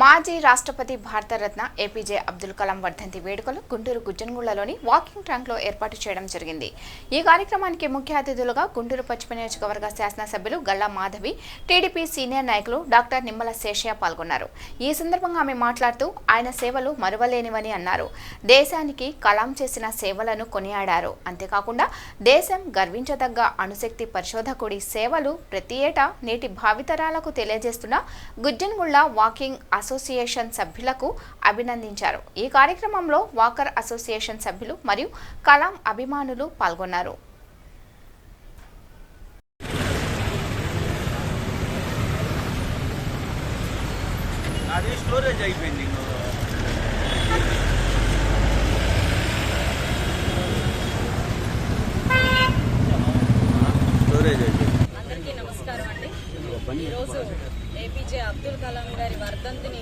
మాజీ రాష్ట్రపతి భారతరత్న ఏపీజే అబ్దుల్ కలాం వర్ధంతి వేడుకలు గుంటూరు గుజ్జనగూడలోని వాకింగ్ ట్రాక్లో ఏర్పాటు చేయడం జరిగింది. ఈ కార్యక్రమానికి ముఖ్య అతిథులుగా గుంటూరు పశ్చిమ నియోజకవర్గ శాసనసభ్యులు గల్లా మాధవి, టీడీపీ సీనియర్ నాయకులు డాక్టర్ నిమ్మల శేషయ్య పాల్గొన్నారు. ఈ సందర్భంగా ఆమె మాట్లాడుతూ ఆయన సేవలు మరువలేనివని అన్నారు. దేశానికి కలాం చేసిన సేవలను కొనియాడారు. అంతేకాకుండా దేశం గర్వించదగ్గ అణుశక్తి పరిశోధకుడి సేవలు ప్రతి ఏటా నేటి భావితరాలకు తెలియజేస్తున్న గుజ్జనగూడ వాకింగ్ అసోసియేషన్ సభ్యులకు అభినందించారు. ఈ కార్యక్రమంలో వాకర్ అసోసియేషన్ సభ్యులు మరియు కలాం అభిమానులు పాల్గొన్నారు. అందరికీ నమస్కారం అండి. ఈరోజు ఏపీజే అబ్దుల్ కలాం గారి వర్ధంతిని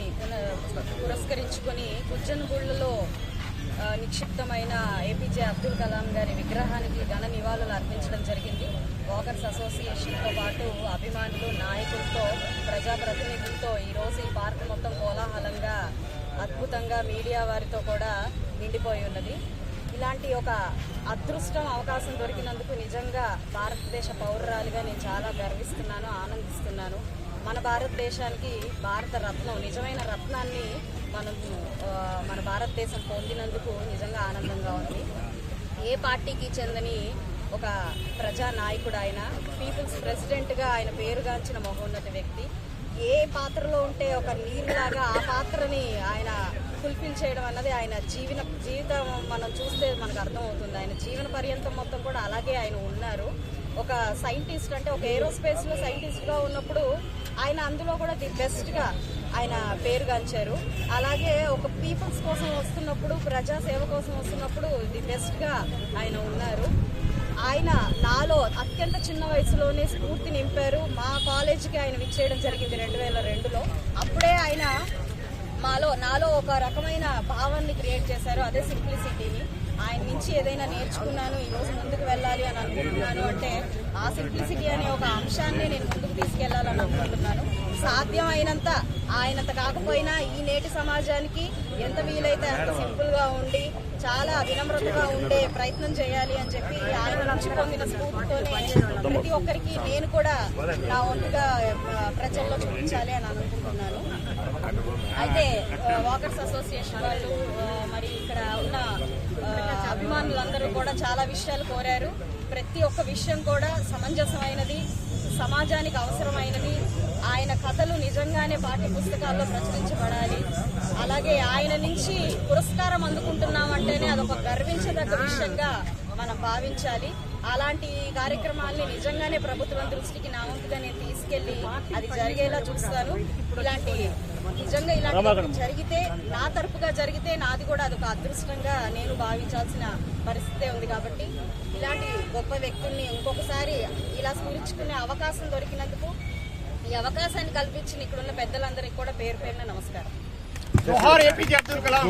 పురస్కరించుకొని గుజ్జనగూడలో నిక్షిప్తమైన ఏపీజే అబ్దుల్ కలాం గారి విగ్రహానికి ఘన నివాళులు అర్పించడం జరిగింది. వాకర్స్ అసోసియేషన్తో పాటు అభిమానులు, నాయకులతో, ప్రజాప్రతినిధులతో ఈరోజు ఈ పార్క్ మొత్తం కోలాహలంగా, అద్భుతంగా మీడియా వారితో కూడా నిండిపోయి ఉన్నది. ఇలాంటి ఒక అదృష్టం, అవకాశం దొరికినందుకు నిజంగా భారతదేశ పౌరురాలిగా నేను చాలా గర్విస్తున్నాను, ఆనందిస్తున్నాను. మన భారతదేశానికి భారత రత్నం, నిజమైన రత్నాన్ని మన భారతదేశం పొందినందుకు నిజంగా ఆనందంగా ఉంది. ఏ పార్టీకి చెందని ఒక ప్రజానాయకుడు ఆయన, పీపుల్స్ ప్రెసిడెంట్గా ఆయన పేరుగాంచిన మహోన్నత వ్యక్తి. ఏ పాత్రలో ఉంటే ఒక నీరులాగా ఆ పాత్రని ఆయన ఫుల్ఫిల్ చేయడం అన్నది ఆయన జీవితం మనం చూస్తే మనకు అర్థమవుతుంది. ఆయన జీవన పర్యంతం మొత్తం కూడా అలాగే ఆయన ఉన్నారు. ఒక సైంటిస్ట్, అంటే ఒక ఏరోస్పేస్లో సైంటిస్ట్గా ఉన్నప్పుడు ఆయన అందులో కూడా ది బెస్ట్గా ఆయన పేరుగాంచారు. అలాగే ఒక పీపుల్స్ కోసం వస్తున్నప్పుడు, ప్రజాసేవ కోసం వస్తున్నప్పుడు ది బెస్ట్గా ఆయన ఉన్నారు. ఆయన నాలో అత్యంత చిన్న వయసులోనే స్ఫూర్తి నింపారు. మా కాలేజీకి ఆయన విచ్చేయడం జరిగింది 2002లో. అప్పుడే ఆయన నాలో ఒక రకమైన భావాన్ని క్రియేట్ చేశారు, అదే సింప్లిసిటీని. ఆయన నుంచి ఏదైనా నేర్చుకున్నాను, ఈరోజు ముందుకు వెళ్ళాలి అని అనుకుంటున్నాను అంటే ఆ సింప్లిసిటీ అనే ఒక అంశాన్ని నేను ముందుకు తీసుకెళ్లాలని అనుకుంటున్నాను. సాధ్యమైనంత, ఆయనంత కాకపోయినా ఈ నేటి సమాజానికి ఎంత వీలైతే అంత సింపుల్గా ఉండి, చాలా వినమ్రతగా ఉండే ప్రయత్నం చేయాలి అని చెప్పి ఆయన నుంచి పొందిన స్ఫూర్తితోనే ప్రతి ఒక్కరికి నేను కూడా నా వంతుగా ప్రజల్లో చూపించాలి అని అనుకుంటున్నాను. అయితే వాకర్స్ అసోసియేషన్ వాళ్ళు, మరి ఇక్కడ ఉన్న అభిమానులందరూ కూడా చాలా విషయాలు కోరారు. ప్రతి ఒక్క విషయం కూడా సమంజసమైనది, సమాజానికి అవసరమైనది. ఆయన కథలు నిజంగానే పాఠ్య పుస్తకాల్లో ప్రచురించబడాలి. అలాగే ఆయన నుంచి పురస్కారం అందుకుంటున్నామంటేనే అదొక గర్వించదగ్గ విషయంగా మనం భావించాలి. అలాంటి కార్యక్రమాల్ని నిజంగానే ప్రభుత్వం దృష్టికి నా వంతుగా నేను తీసుకెళ్లి అది జరిగేలా చూస్తాను. నిజంగా ఇలాంటి జరిగితే, నా తరపుగా జరిగితే నాది కూడా అదొక అదృష్టంగా నేను భావించాల్సిన పరిస్థితే ఉంది. కాబట్టి ఇలాంటి గొప్ప వ్యక్తుల్ని ఇంకొకసారి ఇలా స్మరించుకునే అవకాశం దొరికినందుకు, ఈ అవకాశాన్ని కల్పించిన ఇక్కడున్న పెద్దలందరికీ కూడా పేరు పేరున నమస్కారం. జోహార్ ఏపీజే అబ్దుల్ కలాం.